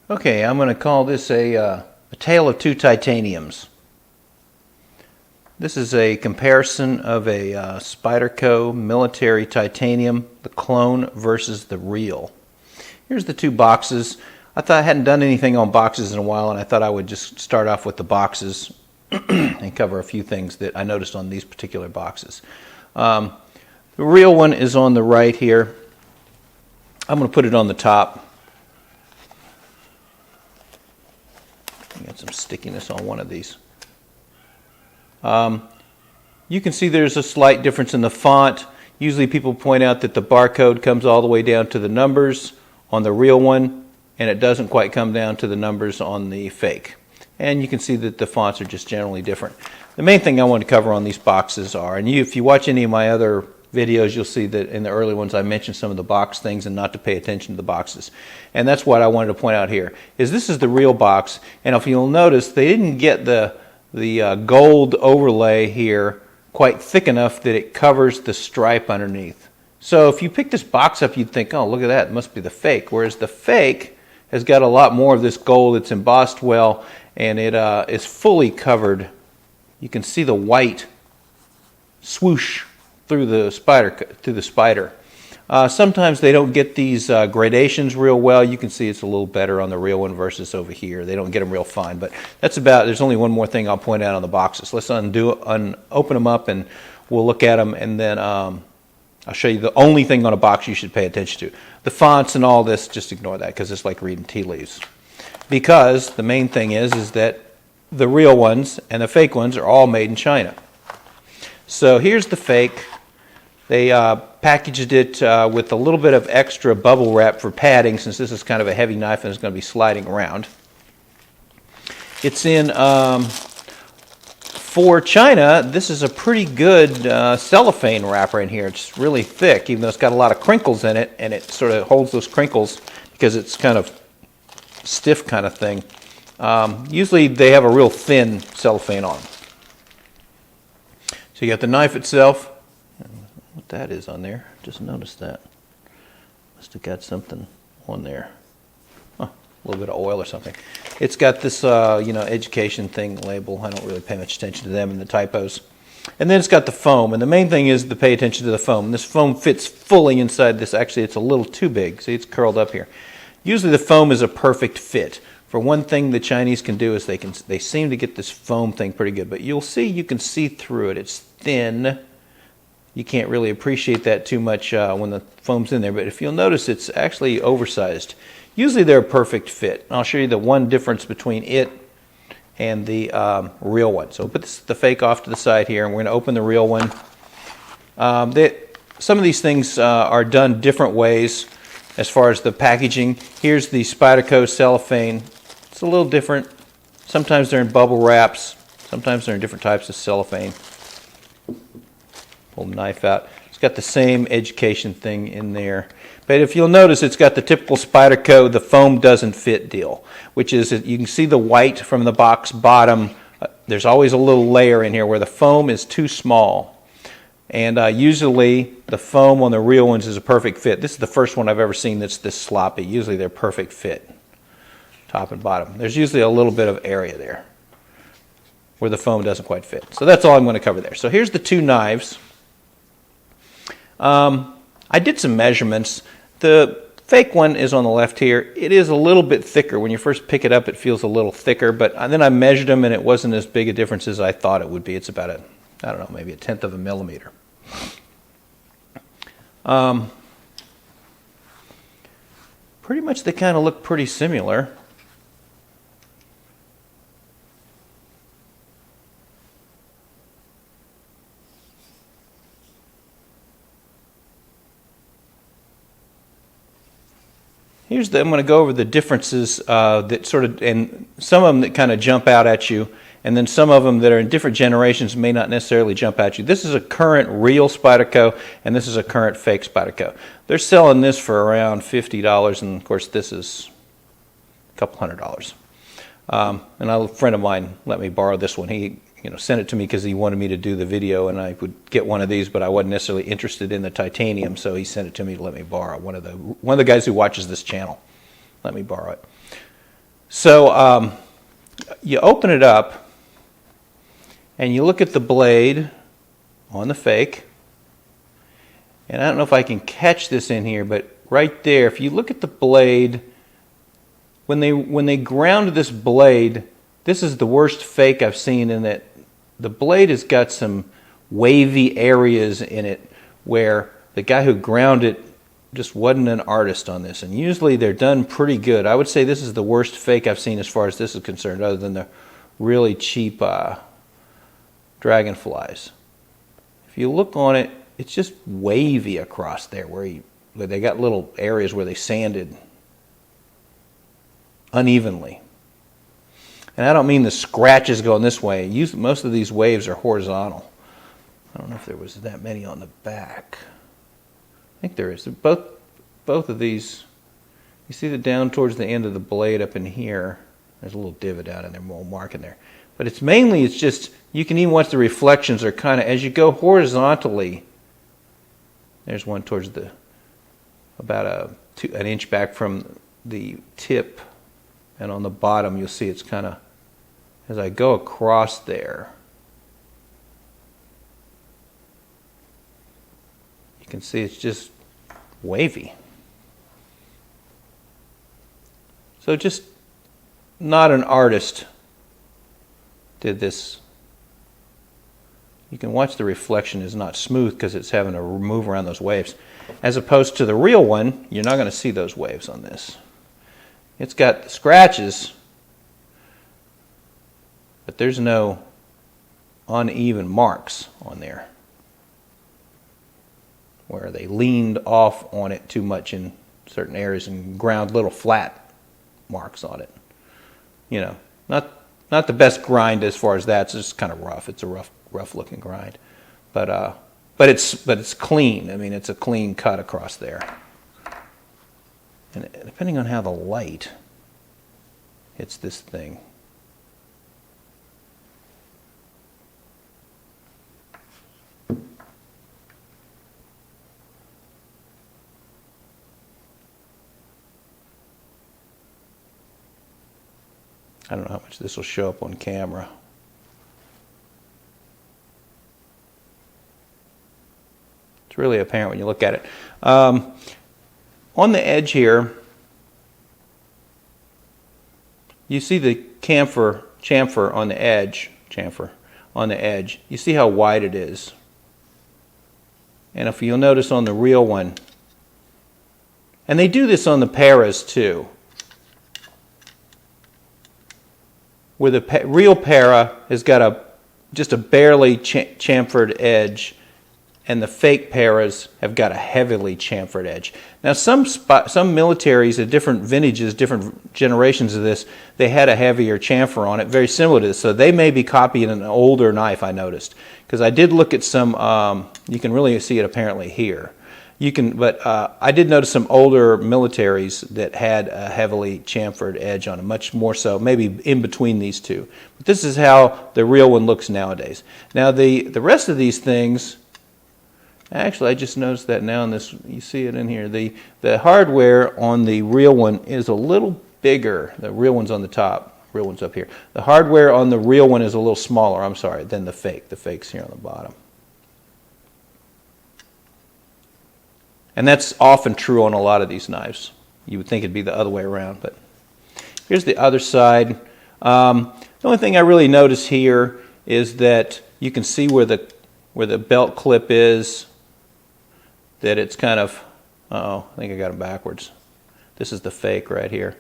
Okay, I'm going to call this a tale of two titaniums. This is a comparison of a Spyderco military titanium, the clone versus the real. Here's the two boxes. I thought I hadn't done anything on boxes in a while, and I thought I would just start off with the boxes and cover a few things that I noticed on these particular boxes. The real one is on the right here. I'm going to put it on the top. Got some stickiness on one of these. You can see there's a slight difference in the font. Usually people point out that the barcode comes all the way down to the numbers on the real one, and it doesn't quite come down to the numbers on the fake. And you can see that the fonts are just generally different. The main thing I want to cover on these boxes are, and if you watch any of my other videos, you'll see that in the early ones I mentioned some of the box things and not to pay attention to the boxes. And that's what I wanted to point out here, is this is the real box, and if you'll notice, they didn't get the gold overlay here quite thick enough that it covers the stripe underneath. So if you pick this box up, you'd think, oh, look at that, it must be the fake. Whereas the fake has got a lot more of this gold. It's embossed well, and it is fully covered. You can see the white swoosh through the spider. Sometimes they don't get these gradations real well. You can see it's a little better on the real one versus over here. They don't get them real fine, but that's about. There's only one more thing I'll point out on the boxes. Let's open them up, and we'll look at them, and then I'll show you the only thing on a box you should pay attention to. The fonts and all this, just ignore that because it's like reading tea leaves. Because the main thing is that the real ones and the fake ones are all made in China. So here's the fake. They packaged it with a little bit of extra bubble wrap for padding, since this is kind of a heavy knife and it's going to be sliding around. It's in, for China, this is a pretty good cellophane wrapper in here. It's really thick, even though it's got a lot of crinkles in it, and it sort of holds those crinkles because it's kind of stiff kind of thing. Usually they have a real thin cellophane on. So you got the knife itself. What that is on there, just noticed that. Must have got something on there. Huh, a little bit of oil or something. It's got this education thing label. I don't really pay much attention to them and the typos. And then it's got the foam, and the main thing is to pay attention to the foam. This foam fits fully inside this. Actually, it's a little too big. See, it's curled up here. Usually the foam is a perfect fit. For one thing the Chinese can do is they seem to get this foam thing pretty good, but you'll see you can see through it. It's thin. You can't really appreciate that too much when the foam's in there, but if you'll notice, it's actually oversized. Usually they're a perfect fit. I'll show you the one difference between it and the real one. So we'll put the fake off to the side here, and we're going to open the real one. Some of these things are done different ways as far as the packaging. Here's the Spyderco cellophane. It's a little different. Sometimes they're in bubble wraps. Sometimes they're in different types of cellophane. Pull the knife out. It's got the same education thing in there. But if you'll notice, it's got the typical Spyderco, the foam doesn't fit deal, which is that you can see the white from the box bottom. There's always a little layer in here where the foam is too small. And usually the foam on the real ones is a perfect fit. This is the first one I've ever seen that's this sloppy. Usually they're perfect fit, top and bottom. There's usually a little bit of area there where the foam doesn't quite fit. So that's all I'm going to cover there. So here's the two knives. I did some measurements. The fake one is on the left here. It is a little bit thicker. When you first pick it up, it feels a little thicker, but then I measured them, and it wasn't as big a difference as I thought it would be. It's about I don't know, maybe 1/10 of a millimeter. Pretty much they kind of look pretty similar. I'm going to go over the differences that sort of, and some of them that kind of jump out at you, and then some of them that are in different generations may not necessarily jump at you. This is a current real Spyderco, and this is a current fake Spyderco. They're selling this for around $50, and of course this is a couple $100. And a friend of mine let me borrow this one. He sent it to me because he wanted me to do the video, and I would get one of these, but I wasn't necessarily interested in the titanium, so he sent it to me to let me borrow. One of the guys who watches this channel let me borrow it. So you open it up and you look at the blade on the fake. And I don't know if I can catch this in here, but right there, if you look at the blade, when they ground this blade, this is the worst fake I've seen in that the blade has got some wavy areas in it where the guy who ground it just wasn't an artist on this. And usually they're done pretty good. I would say this is the worst fake I've seen as far as this is concerned, other than the really cheap dragonflies. If you look on it, it's just wavy across there where they got little areas where they sanded unevenly. And I don't mean the scratches going this way. Most of these waves are horizontal. I don't know if there was that many on the back. I think there is. Both of these, you see the down towards the end of the blade up in here. There's a little divot out in there, a little mark in there. But it's just, you can even watch the reflections are kind of, as you go horizontally, there's one towards about an inch back from the tip. And on the bottom, you'll see it's kind of, as I go across there, you can see it's just wavy. So just not an artist did this. You can watch the reflection is not smooth because it's having to move around those waves. As opposed to the real one, you're not going to see those waves on this. It's got scratches, but there's no uneven marks on there where they leaned off on it too much in certain areas and ground little flat marks on it. You know, not the best grind as far as that. It's just kind of rough. It's a rough looking grind, but it's clean. I mean, it's a clean cut across there. And depending on how the light hits this thing, I don't know how much this will show up on camera. It's really apparent when you look at it. On the edge here, you see the chamfer on the edge. You see how wide it is. And if you'll notice on the real one, and they do this on the paras too, where the real para has got just a barely chamfered edge, and the fake paras have got a heavily chamfered edge. Now some militaries at different vintages, different generations of this, they had a heavier chamfer on it, very similar to this. So they may be copying an older knife, I noticed. Because I did look at some, you can really see it apparently here. But I did notice some older militaries that had a heavily chamfered edge on it, much more so, maybe in between these two. But this is how the real one looks nowadays. Now the rest of these things, actually, I just noticed that now in this, you see it in here. The hardware on the real one is a little bigger. The real one's on the top, real one's up here. The hardware on the real one is a little smaller, I'm sorry, than the fake. The fake's here on the bottom. And that's often true on a lot of these knives. You would think it'd be the other way around, but here's the other side. The only thing I really notice here is that you can see where the belt clip is, that it's kind of, I think I got them backwards. This is the fake right here.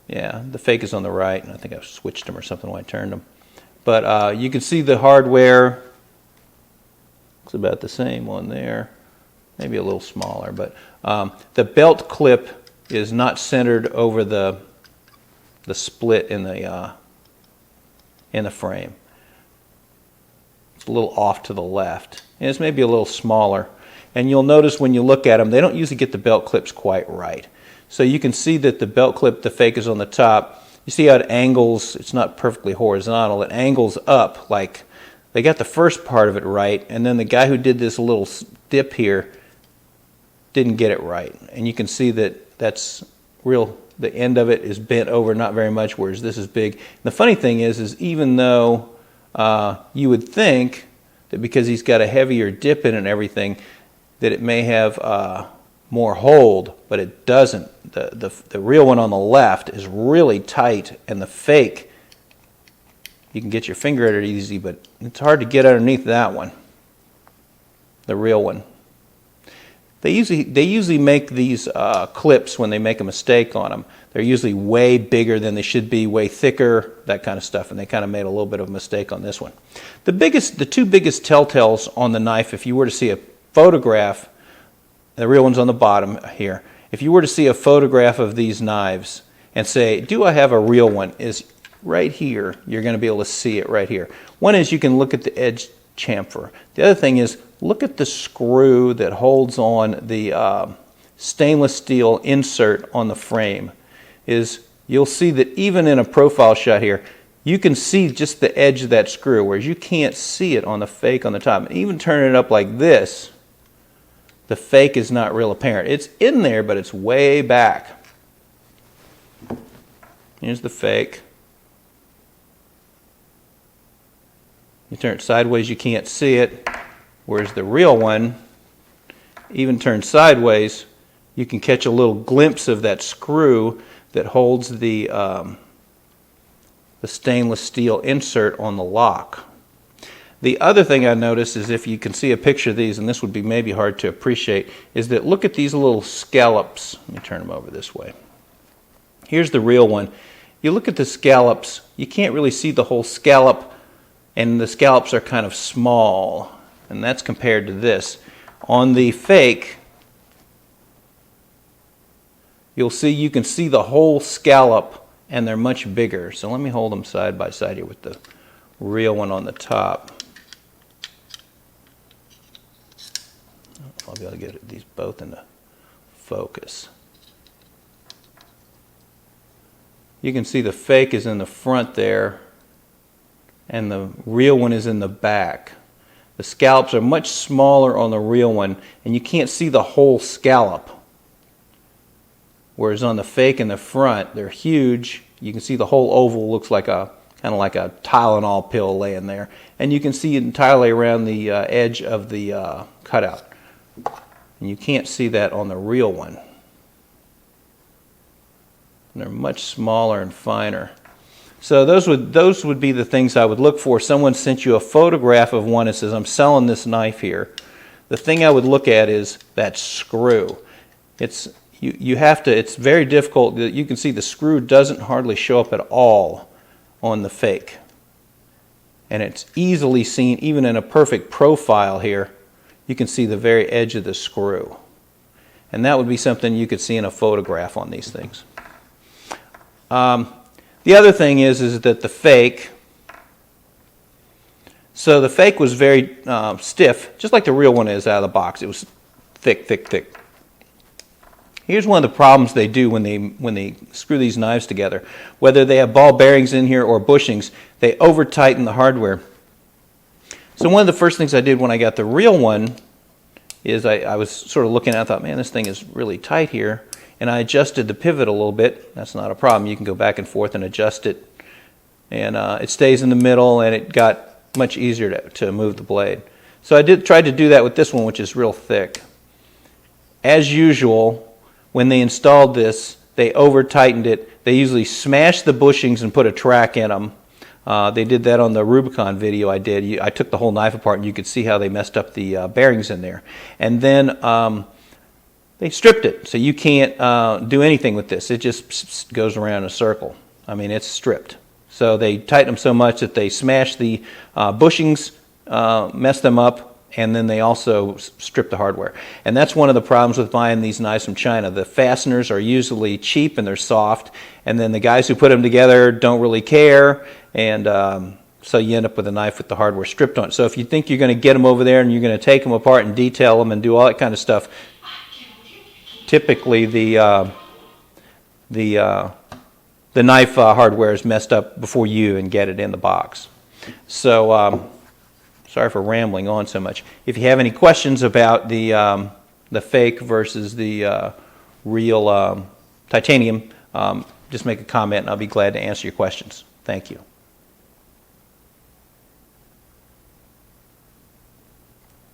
Yeah, the fake is on the right, and I think I switched them or something when I turned them. But you can see the hardware. It's about the same on there. Maybe a little smaller, but the belt clip is not centered over the split in the frame. It's a little off to the left, and it's maybe a little smaller. And you'll notice when you look at them, they don't usually get the belt clips quite right. So you can see that the belt clip, the fake, is on the top. You see how it angles. It's not perfectly horizontal. It angles up like they got the first part of it right, and then the guy who did this little dip here didn't get it right. And you can see that that's the end of it is bent over not very much, whereas this is big. And the funny thing is even though you would think that because he's got a heavier dip in it and everything, that it may have more hold, but it doesn't. The real one on the left is really tight, and the fake, you can get your finger at it easy, but it's hard to get underneath that one, the real one. They usually make these clips when they make a mistake on them. They're usually way bigger than they should be, way thicker, that kind of stuff, and they kind of made a little bit of a mistake on this one. The two biggest telltales on the knife, if you were to see a photograph, the real one's on the bottom here, if you were to see a photograph of these knives and say, do I have a real one, is right here. You're going to be able to see it right here. One is you can look at the edge chamfer. The other thing is look at the screw that holds on the stainless steel insert on the frame. You'll see that even in a profile shot here, you can see just the edge of that screw, whereas you can't see it on the fake on the top. And even turning it up like this, the fake is not real apparent. It's in there, but it's way back. Here's the fake. You turn it sideways, you can't see it, whereas the real one, even turned sideways, you can catch a little glimpse of that screw that holds the stainless steel insert on the lock. The other thing I noticed is, if you can see a picture of these, and this would be maybe hard to appreciate, is that look at these little scallops. Let me turn them over this way. Here's the real one. You look at the scallops, you can't really see the whole scallop, and the scallops are kind of small, and that's compared to this. On the fake, you can see the whole scallop, and they're much bigger. So let me hold them side by side here with the real one on the top. I'll be able to get these both into focus. You can see the fake is in the front there, and the real one is in the back. The scallops are much smaller on the real one, and you can't see the whole scallop. Whereas on the fake in the front, they're huge. You can see the whole oval looks like kind of like a Tylenol pill laying there, and you can see it entirely around the edge of the cutout. And you can't see that on the real one. And they're much smaller and finer. So those would be the things I would look for. Someone sent you a photograph of one and says, I'm selling this knife here. The thing I would look at is that screw. It's very difficult. You can see the screw doesn't hardly show up at all on the fake. And it's easily seen, even in a perfect profile here, you can see the very edge of the screw. And that would be something you could see in a photograph on these things. The other thing is that the fake, so the fake was very stiff, just like the real one is out of the box. It was thick, thick, thick. Here's one of the problems they do when they screw these knives together. Whether they have ball bearings in here or bushings, they over-tighten the hardware. So one of the first things I did when I got the real one is I was sort of looking at it, I thought, man, this thing is really tight here. And I adjusted the pivot a little bit. That's not a problem. You can go back and forth and adjust it. And it stays in the middle, and it got much easier to move the blade. So I tried to do that with this one, which is real thick. As usual, when they installed this, they over-tightened it. They usually smashed the bushings and put a track in them. They did that on the Rubicon video I did. I took the whole knife apart, and you could see how they messed up the bearings in there. And then they stripped it, so you can't do anything with this. It just goes around in a circle. I mean, it's stripped. So they tightened them so much that they smashed the bushings, messed them up, and then they also stripped the hardware. And that's one of the problems with buying these knives from China. The fasteners are usually cheap and they're soft, and then the guys who put them together don't really care, and so you end up with a knife with the hardware stripped on it. So if you think you're going to get them over there and you're going to take them apart and detail them and do all that kind of stuff, typically the knife hardware is messed up before you and get it in the box. So sorry for rambling on so much. If you have any questions about the fake versus the real titanium, just make a comment and I'll be glad to answer your questions. Thank you.